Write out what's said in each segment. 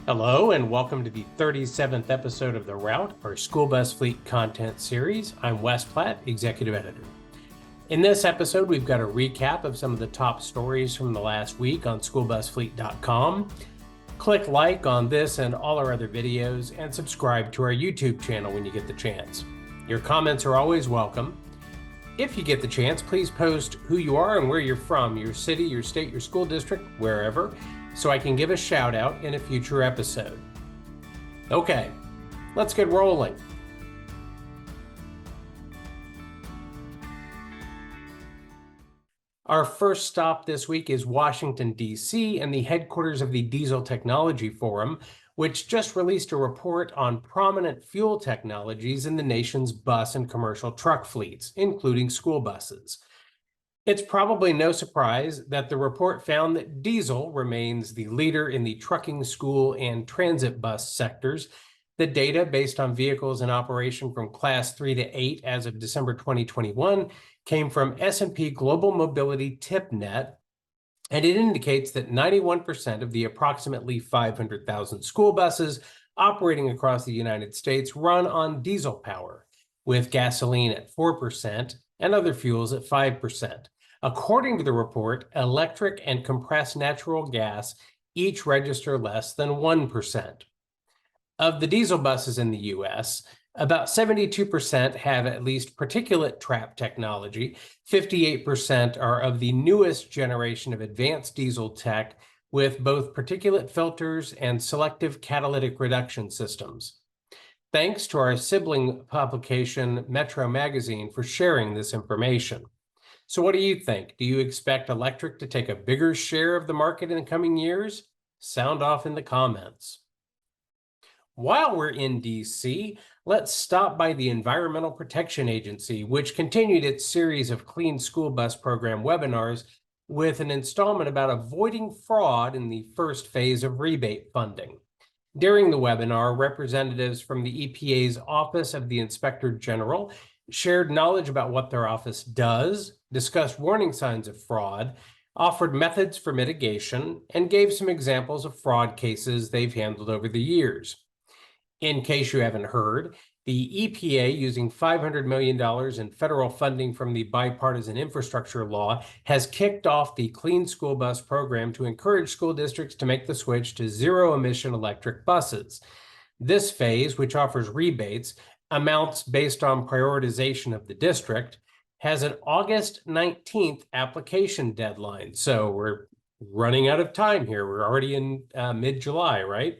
Hello, and welcome to the 37th episode of The Route, our school bus fleet content series. I'm Wes Platt, Executive Editor. In this episode, we've got a recap of some of the top stories from the last week on schoolbusfleet.com. Click like on this and all our other videos, and subscribe to our YouTube channel when you get the chance. Your comments are always welcome. If you get the chance, please post who you are and where you're from, your city, your state, your school district, wherever, so I can give a shout out in a future episode. Okay, let's get rolling. Our first stop this week is Washington, D.C., and the headquarters of the Diesel Technology Forum, which just released a report on prominent fuel technologies in the nation's bus and commercial truck fleets, including school buses. It's probably no surprise that the report found that diesel remains the leader in the trucking, school, and transit bus sectors. The data, based on vehicles in operation from Class 3 to 8 as of December 2021, came from S&P Global Mobility TipNet, and it indicates that 91% of the approximately 500,000 school buses operating across the United States run on diesel power, with gasoline at 4% and other fuels at 5%. According to the report, electric and compressed natural gas each register less than 1%. Of the diesel buses in the U.S., about 72% have at least particulate trap technology. 58% are of the newest generation of advanced diesel tech with both particulate filters and selective catalytic reduction systems. Thanks to our sibling publication, Metro Magazine, for sharing this information. So what do you think? Do you expect electric to take a bigger share of the market in the coming years? Sound off in the comments. While we're in DC, let's stop by the Environmental Protection Agency, which continued its series of Clean School Bus Program webinars with an installment about avoiding fraud in the first phase of rebate funding. During the webinar, representatives from the EPA's Office of the Inspector General shared knowledge about what their office does, discussed warning signs of fraud, offered methods for mitigation, and gave some examples of fraud cases they've handled over the years. In case you haven't heard, the EPA, using $500 million in federal funding from the Bipartisan Infrastructure Law, has kicked off the Clean School Bus Program to encourage school districts to make the switch to zero-emission electric buses. This phase, which offers rebates, amounts based on prioritization of the district, has an August 19th application deadline. So we're running out of time here. We're already in mid-July, right?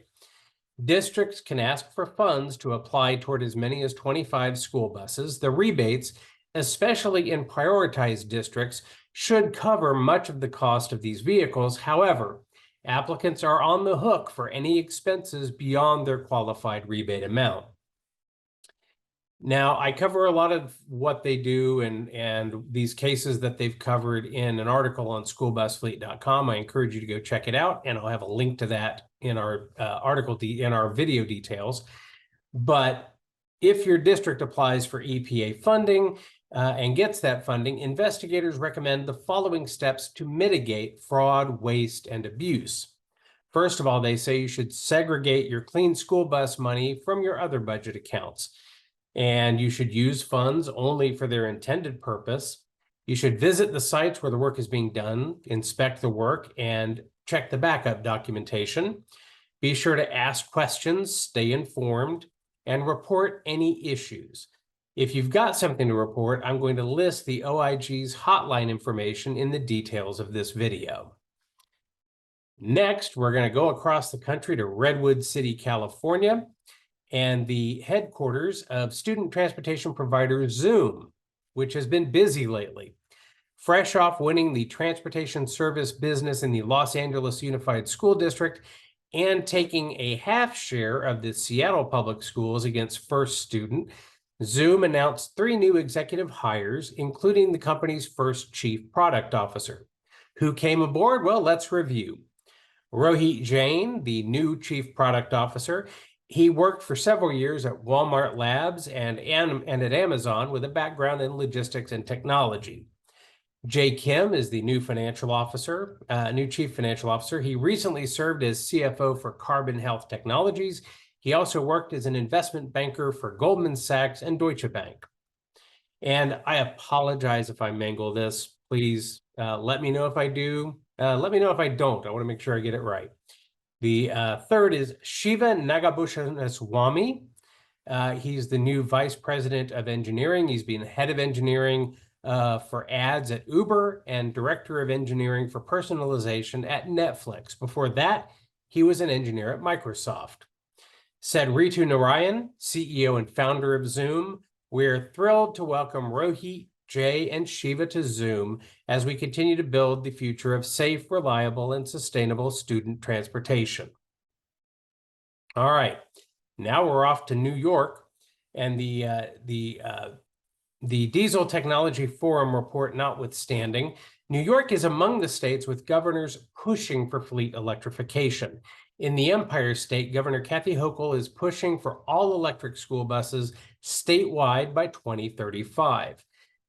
Districts can ask for funds to apply toward as many as 25 school buses. The rebates, especially in prioritized districts, should cover much of the cost of these vehicles. However, applicants are on the hook for any expenses beyond their qualified rebate amount. Now, I cover a lot of what they do and these cases that they've covered in an article on schoolbusfleet.com. I encourage you to go check it out, and I'll have a link to that in our in our video details. But if your district applies for EPA funding and gets that funding, investigators recommend the following steps to mitigate fraud, waste, and abuse. First of all, they say you should segregate your clean school bus money from your other budget accounts. And you should use funds only for their intended purpose. You should visit the sites where the work is being done, inspect the work, and check the backup documentation. Be sure to ask questions, stay informed, and report any issues. If you've got something to report, I'm going to list the OIG's hotline information in the details of this video. Next, we're going to go across the country to Redwood City, California, and the headquarters of student transportation provider Zum, which has been busy lately. Fresh off winning the transportation service business in the Los Angeles Unified School District and taking a half share of the Seattle Public Schools against First Student, Zum announced 3 new executive hires, including the company's first chief product officer. Who came aboard? Well, let's review. Rohit Jain, the new chief product officer. He worked for several years at Walmart Labs and at Amazon with a background in logistics and technology. Jay Kim is the new financial officer, new chief financial officer. He recently served as CFO for Carbon Health Technologies. He also worked as an investment banker for Goldman Sachs and Deutsche Bank. And I apologize if I mangle this. Please let me know if I do. Let me know if I don't. I want to make sure I get it right. The third is Shiva Nagabhushanaswamy. He's the new vice president of engineering. He's been head of engineering for ads at Uber and director of engineering for personalization at Netflix. Before that, he was an engineer at Microsoft. Said Ritu Narayan, CEO and founder of Zoom, we're thrilled to welcome Rohit, Jay, and Shiva to Zoom as we continue to build the future of safe, reliable, and sustainable student transportation. All right, now we're off to New York, and the Diesel Technology Forum report notwithstanding, New York is among the states with governors pushing for fleet electrification. In the Empire State, Governor Kathy Hochul is pushing for all electric school buses statewide by 2035.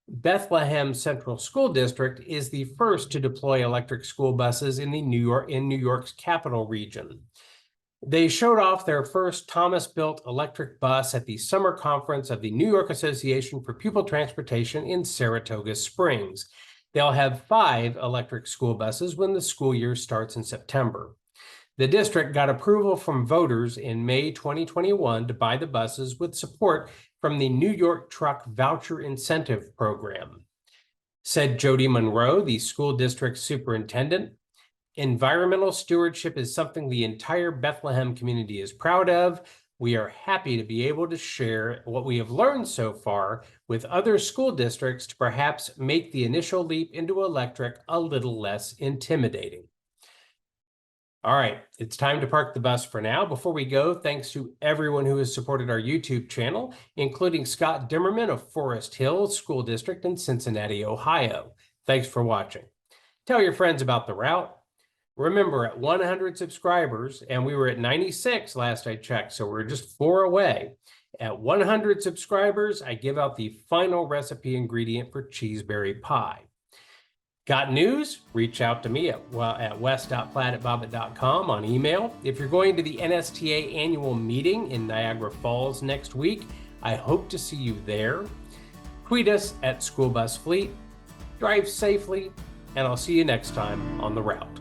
Bethlehem Central School District is the first to deploy electric school buses in New York's capital region. They showed off their first Thomas-built electric bus at the summer conference of the New York Association for Pupil Transportation in Saratoga Springs. They'll have 5 electric school buses when the school year starts in September. The district got approval from voters in May 2021 to buy the buses with support from the New York Truck Voucher Incentive Program. Said Jody Monroe, the school district superintendent, environmental stewardship is something the entire Bethlehem community is proud of. We are happy to be able to share what we have learned so far with other school districts to perhaps make the initial leap into electric a little less intimidating. All right, it's time to park the bus for now. Before we go, thanks to everyone who has supported our YouTube channel, including Scott Dimmerman of Forest Hills School District in Cincinnati, Ohio. Thanks for watching. Tell your friends about the route. Remember, at 100 subscribers, and we were at 96 last I checked, so we're just 4 away. At 100 subscribers, I give out the final recipe ingredient for cheeseberry pie. Got news? Reach out to me at wes.platt@bobbit.com on email. If you're going to the NSTA annual meeting in Niagara Falls next week, I hope to see you there. Tweet us at School Bus Fleet. Drive safely, and I'll see you next time on The Route.